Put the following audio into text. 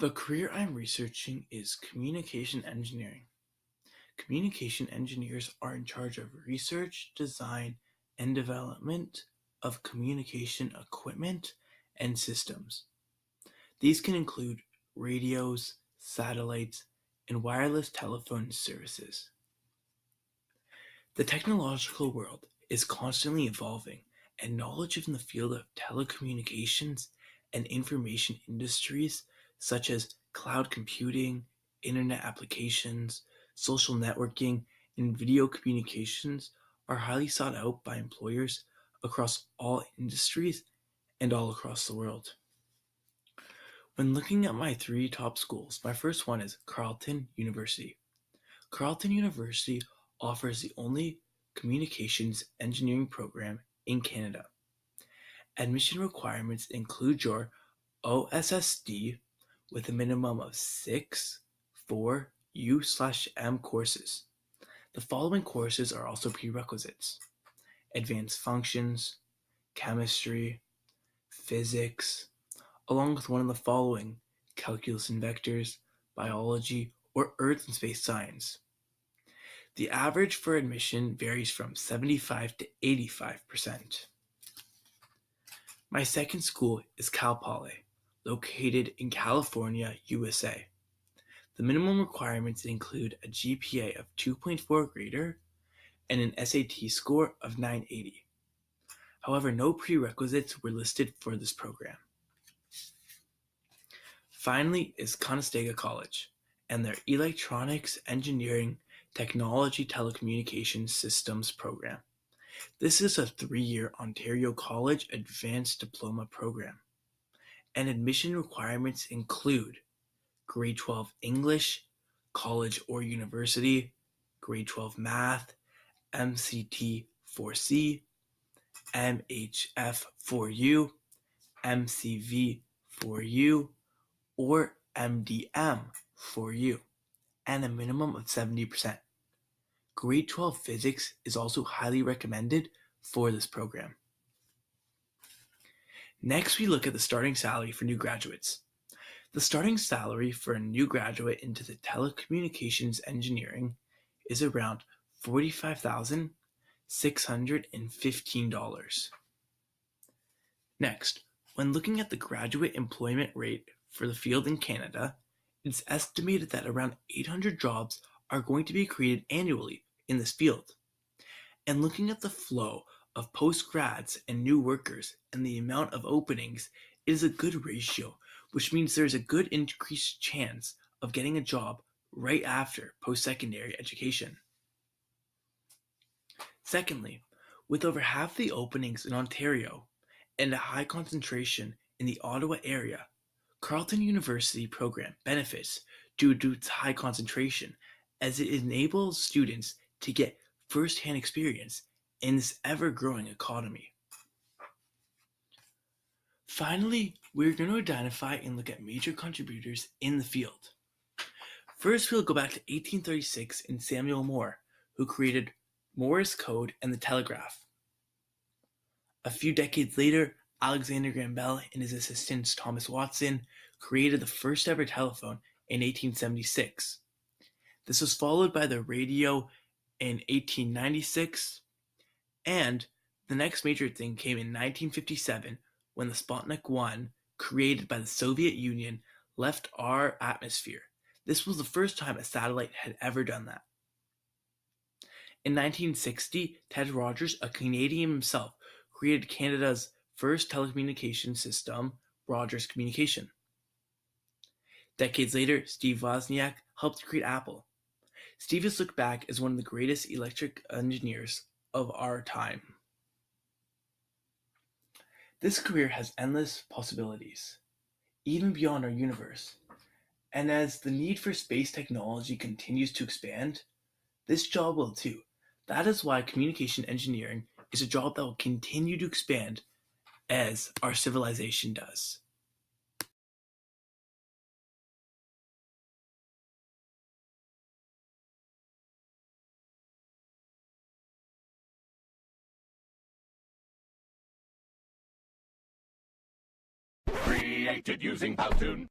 The career I'm researching is communication engineering. Communication engineers are in charge of research, design, and development of communication equipment and systems. These can include radios, satellites, and wireless telephone services. The technological world is constantly evolving, and knowledge in the field of telecommunications and information industries such as cloud computing, internet applications, social networking, and video communications are highly sought out by employers across all industries and all across the world. When looking at my three top schools, my first one is Carleton University. Carleton University offers the only communications engineering program in Canada. Admission requirements include your OSSD with a minimum of 6 4 U/M courses. The following courses are also prerequisites: advanced functions, chemistry, physics, along with one of the following: calculus and vectors, biology, or earth and space science. The average for admission varies from 75 to 85%. My second school is Cal Poly, located in California, USA. The minimum requirements include a GPA of 2.4 or greater and an SAT score of 980. However, no prerequisites were listed for this program. Finally is Conestoga College and their Electronics Engineering Technology Telecommunications Systems program. This is a 3-year Ontario College Advanced Diploma program, and admission requirements include grade 12 English, college or university, grade 12 math, MCT 4C, MHF 4U, MCV 4U, or MDM 4U, and a minimum of 70%. Grade 12 physics is also highly recommended for this program. Next, we look at the starting salary for new graduates. The starting salary for a new graduate into the telecommunications engineering is around $45,615. Next, when looking at the graduate employment rate for the field in Canada, it's estimated that around 800 jobs are going to be created annually in this field. And looking at the flow of post-grads and new workers and the amount of openings, it is a good ratio, which means there's a good increased chance of getting a job right after post-secondary education. Secondly, with over half the openings in Ontario and a high concentration in the Ottawa area, Carleton University program benefits due to its high concentration, as it enables students to get first-hand experience in this ever-growing economy. Finally, we're going to identify and look at major contributors in the field. First, we'll go back to 1836 and Samuel Moore, who created Morse code and the telegraph. A few decades later, Alexander Graham Bell and his assistant Thomas Watson created the first ever telephone in 1876. This was followed by the radio in 1896, and the next major thing came in 1957 when the Sputnik 1, created by the Soviet Union, left our atmosphere. This was the first time a satellite had ever done that. In 1960, Ted Rogers, a Canadian himself, created Canada's first telecommunications system, Rogers Communication. Decades later, Steve Wozniak helped create Apple. Steve is looked back as one of the greatest electric engineers of our time. This career has endless possibilities, even beyond our universe. And as the need for space technology continues to expand, this job will too. That is why communication engineering is a job that will continue to expand as our civilization does. Created using Powtoon.